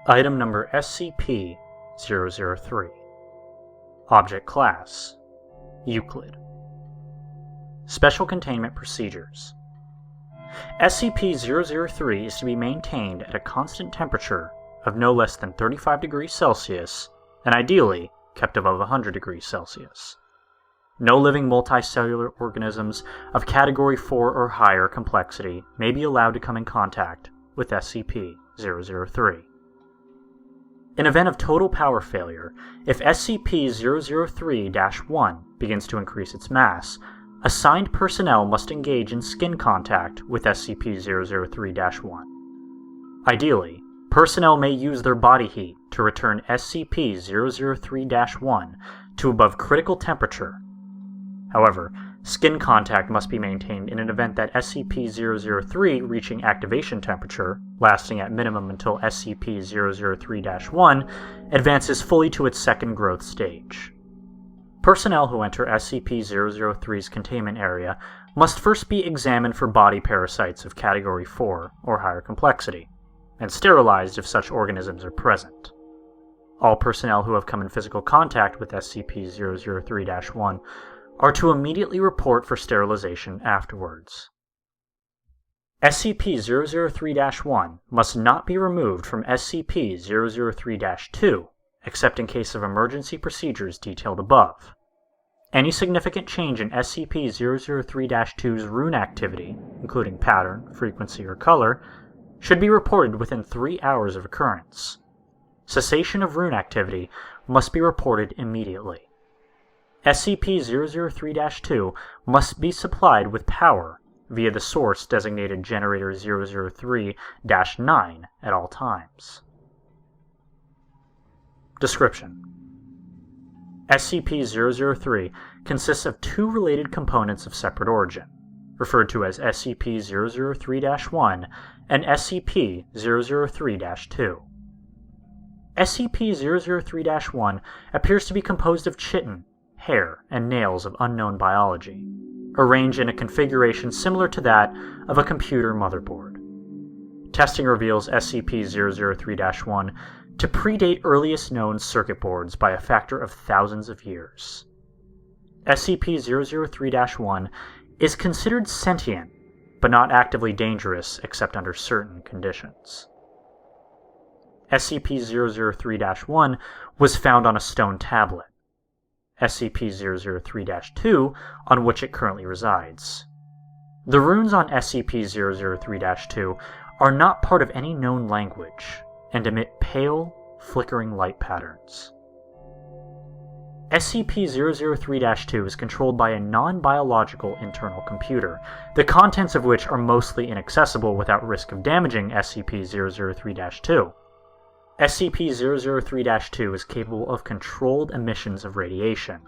Item number SCP-003. Object Class Euclid. Special Containment Procedures. SCP-003 is to be maintained at a constant temperature of no less than 35 degrees Celsius, and ideally kept above 100 degrees Celsius. No living multicellular organisms of Category 4 or higher complexity may be allowed to come in contact with SCP-003. In event of total power failure, if SCP-003-1 begins to increase its mass, assigned personnel must engage in skin contact with SCP-003-1. Ideally, personnel may use their body heat to return SCP-003-1 to above critical temperature. However, skin contact must be maintained in an event that SCP-003 reaching activation temperature, lasting at minimum until SCP-003-1 advances fully to its second growth stage. Personnel who enter SCP-003's containment area must first be examined for body parasites of Category 4 or higher complexity, and sterilized if such organisms are present. All personnel who have come in physical contact with SCP-003-1 are to immediately report for sterilization afterwards. SCP-003-1 must not be removed from SCP-003-2, except in case of emergency procedures detailed above. Any significant change in SCP-003-2's rune activity, including pattern, frequency, or color, should be reported within 3 hours of occurrence. Cessation of rune activity must be reported immediately. SCP-003-2 must be supplied with power via the source designated Generator 003-9 at all times. Description: SCP-003 consists of two related components of separate origin, referred to as SCP-003-1 and SCP-003-2. SCP-003-1 appears to be composed of chitin, hair, and nails of unknown biology, arranged in a configuration similar to that of a computer motherboard. Testing reveals SCP-003-1 to predate earliest known circuit boards by a factor of thousands of years. SCP-003-1 is considered sentient, but not actively dangerous except under certain conditions. SCP-003-1 was found on a stone tablet. SCP-003-2, on which it currently resides. The runes on SCP-003-2 are not part of any known language, and emit pale, flickering light patterns. SCP-003-2 is controlled by a non-biological internal computer, the contents of which are mostly inaccessible without risk of damaging SCP-003-2. SCP-003-2 is capable of controlled emissions of radiation,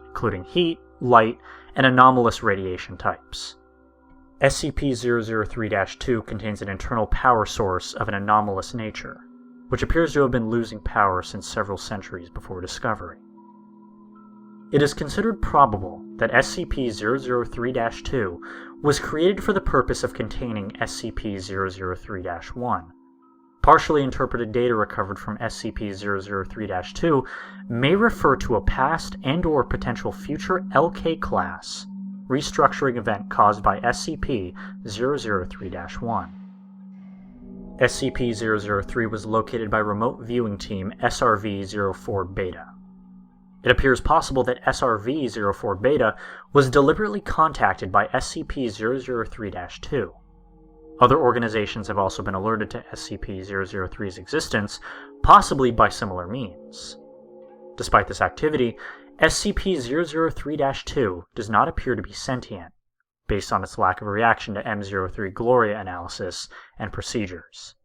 including heat, light, and anomalous radiation types. SCP-003-2 contains an internal power source of an anomalous nature, which appears to have been losing power since several centuries before discovery. It is considered probable that SCP-003-2 was created for the purpose of containing SCP-003-1. Partially interpreted data recovered from SCP-003-2 may refer to a past and/or potential future LK class restructuring event caused by SCP-003-1. SCP-003 was located by Remote Viewing Team SRV-04 Beta. It appears possible that SRV-04 Beta was deliberately contacted by SCP-003-2. Other organizations have also been alerted to SCP-003's existence, possibly by similar means. Despite this activity, SCP-003-2 does not appear to be sentient, based on its lack of reaction to M03 Gloria analysis and procedures.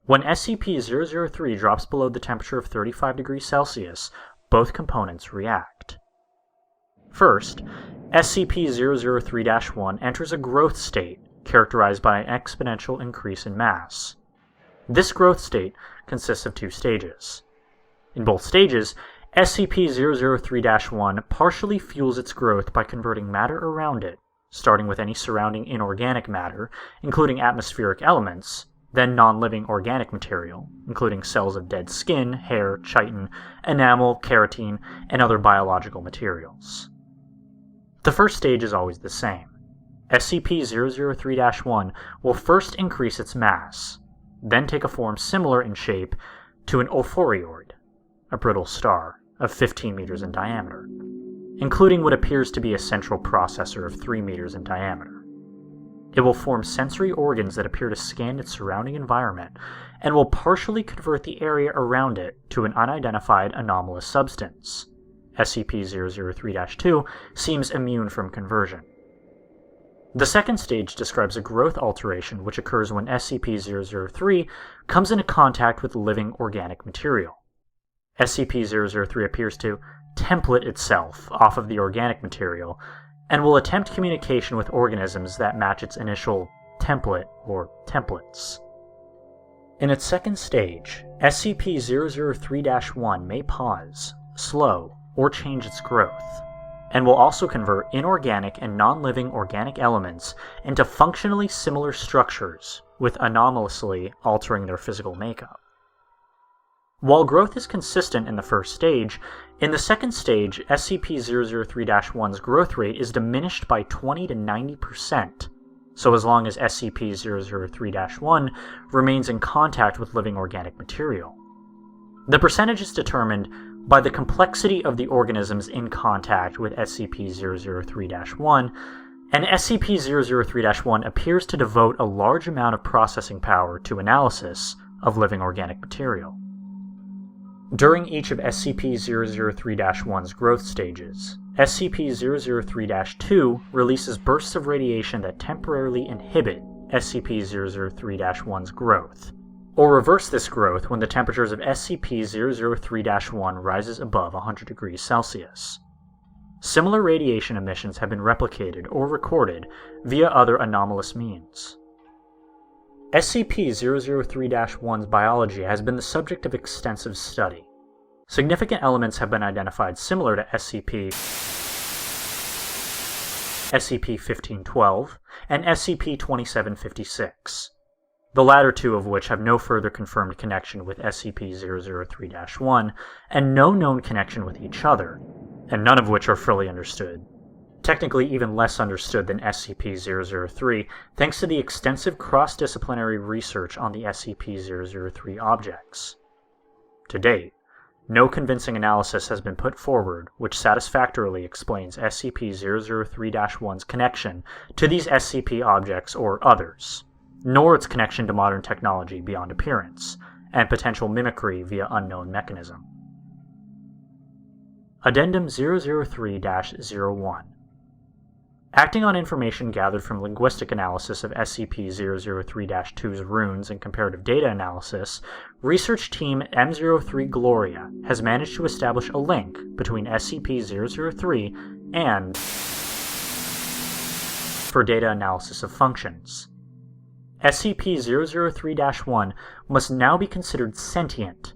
When SCP-003 drops below the temperature of 35 degrees Celsius, both components react. First, SCP-003-1 enters a growth state characterized by an exponential increase in mass. This growth state consists of two stages. In both stages, SCP-003-1 partially fuels its growth by converting matter around it, starting with any surrounding inorganic matter, including atmospheric elements, then non-living organic material, including cells of dead skin, hair, chitin, enamel, keratin, and other biological materials. The first stage is always the same. SCP-003-1 will first increase its mass, then take a form similar in shape to an ophiuroid, a brittle star of 15 meters in diameter, including what appears to be a central processor of 3 meters in diameter. It will form sensory organs that appear to scan its surrounding environment and will partially convert the area around it to an unidentified anomalous substance. SCP-003-2 seems immune from conversion. The second stage describes a growth alteration which occurs when SCP-003 comes into contact with living organic material. SCP-003 appears to template itself off of the organic material and will attempt communication with organisms that match its initial template or templates. In its second stage, SCP-003-1 may pause, slow, or change its growth, and will also convert inorganic and non-living organic elements into functionally similar structures, with anomalously altering their physical makeup. While growth is consistent in the first stage, in the second stage, SCP-003-1's growth rate is diminished by 20 to 90%, so as long as SCP-003-1 remains in contact with living organic material. The percentage is determined by the complexity of the organisms in contact with SCP-003-1, and SCP-003-1 appears to devote a large amount of processing power to analysis of living organic material. During each of SCP-003-1's growth stages, SCP-003-2 releases bursts of radiation that temporarily inhibit SCP-003-1's growth, or reverse this growth when the temperatures of SCP-003-1 rises above 100 degrees Celsius. Similar radiation emissions have been replicated or recorded via other anomalous means. SCP-003-1's biology has been the subject of extensive study. Significant elements have been identified similar to SCP-1512 and SCP-2756, the latter two of which have no further confirmed connection with SCP-003-1 and no known connection with each other, and none of which are fully understood. Technically even less understood than SCP-003, thanks to the extensive cross-disciplinary research on the SCP-003 objects. To date, no convincing analysis has been put forward which satisfactorily explains SCP-003-1's connection to these SCP objects or others, nor its connection to modern technology beyond appearance, and potential mimicry via unknown mechanism. Addendum 003-01. Acting on information gathered from linguistic analysis of SCP-003-2's runes and comparative data analysis, research team M03 Gloria has managed to establish a link between SCP-003 and for data analysis of functions. SCP-003-1 must now be considered sentient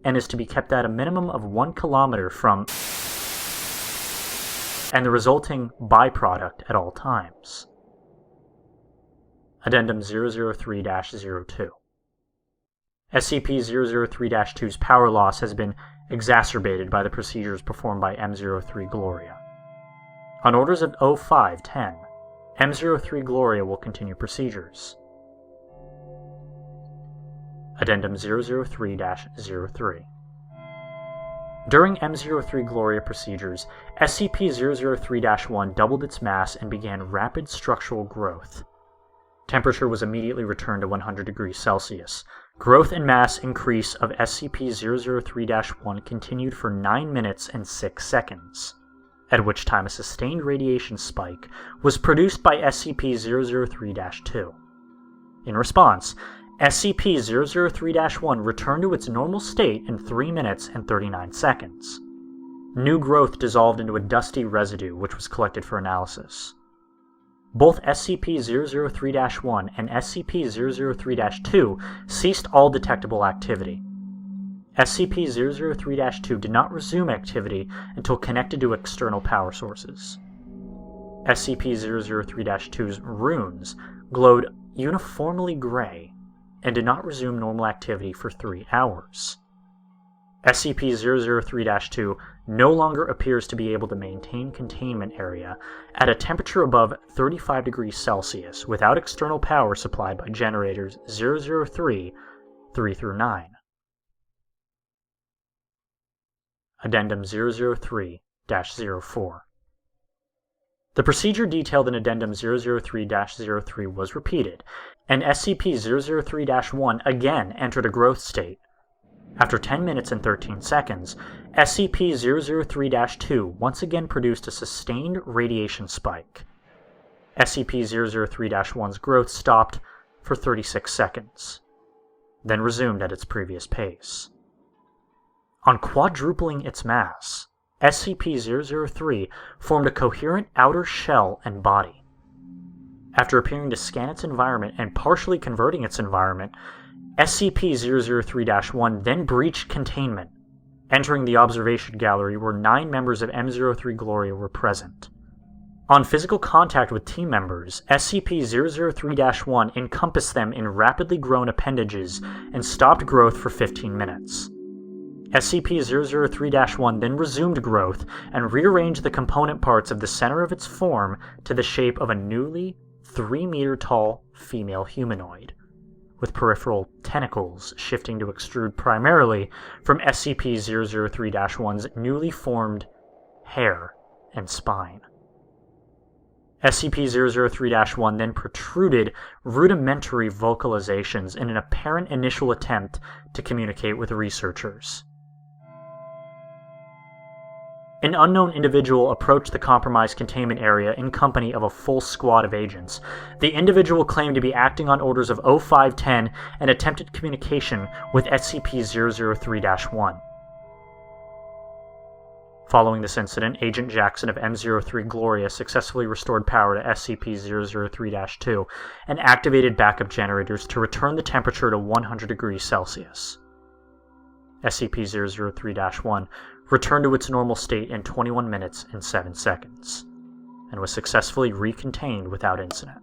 and is to be kept at a minimum of 1 kilometer from and the resulting byproduct at all times. Addendum 003-02. SCP-003-2's power loss has been exacerbated by the procedures performed by M03 Gloria. On orders of O5-10, M03 Gloria will continue procedures. Addendum 003-03. During M03 Gloria procedures, SCP-003-1 doubled its mass and began rapid structural growth. Temperature was immediately returned to 100 degrees Celsius. Growth and mass increase of SCP-003-1 continued for 9 minutes and 6 seconds, at which time a sustained radiation spike was produced by SCP-003-2. In response, SCP-003-1 returned to its normal state in 3 minutes and 39 seconds. New growth dissolved into a dusty residue which was collected for analysis. Both SCP-003-1 and SCP-003-2 ceased all detectable activity. SCP-003-2 did not resume activity until connected to external power sources. SCP-003-2's runes glowed uniformly gray, and did not resume normal activity for 3 hours. SCP-003-2 no longer appears to be able to maintain containment area at a temperature above 35 degrees Celsius without external power supplied by generators 003, 3-9. Addendum 003-04. The procedure detailed in Addendum 003-03 was repeated, and SCP-003-1 again entered a growth state. After 10 minutes and 13 seconds, SCP-003-2 once again produced a sustained radiation spike. SCP-003-1's growth stopped for 36 seconds, then resumed at its previous pace. On quadrupling its mass, SCP-003 formed a coherent outer shell and body. After appearing to scan its environment and partially converting its environment, SCP-003-1 then breached containment, entering the observation gallery where 9 members of M03 Gloria were present. On physical contact with team members, SCP-003-1 encompassed them in rapidly grown appendages and stopped growth for 15 minutes. SCP-003-1 then resumed growth and rearranged the component parts of the center of its form to the shape of a newly 3-meter-tall female humanoid, with peripheral tentacles shifting to extrude primarily from SCP-003-1's newly formed hair and spine. SCP-003-1 then protruded rudimentary vocalizations in an apparent initial attempt to communicate with researchers. An unknown individual approached the compromised containment area in company of a full squad of agents. The individual claimed to be acting on orders of O510 and attempted communication with SCP-003-1. Following this incident, Agent Jackson of M03 Gloria successfully restored power to SCP-003-2 and activated backup generators to return the temperature to 100 degrees Celsius. SCP-003-1 returned to its normal state in 21 minutes and 7 seconds, and was successfully recontained without incident.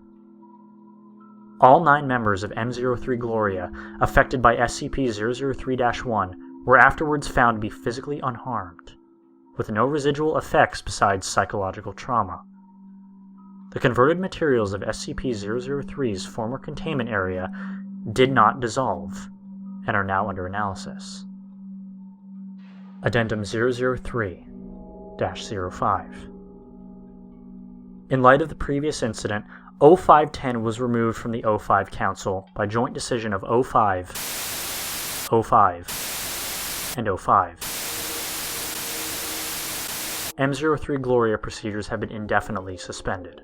All 9 members of M03 Gloria affected by SCP-003-1 were afterwards found to be physically unharmed, with no residual effects besides psychological trauma. The converted materials of SCP-003's former containment area did not dissolve, and are now under analysis. Addendum 003-05. In light of the previous incident, O510 was removed from the O5 Council by joint decision of O5, O5, and O5. M03 Gloria procedures have been indefinitely suspended.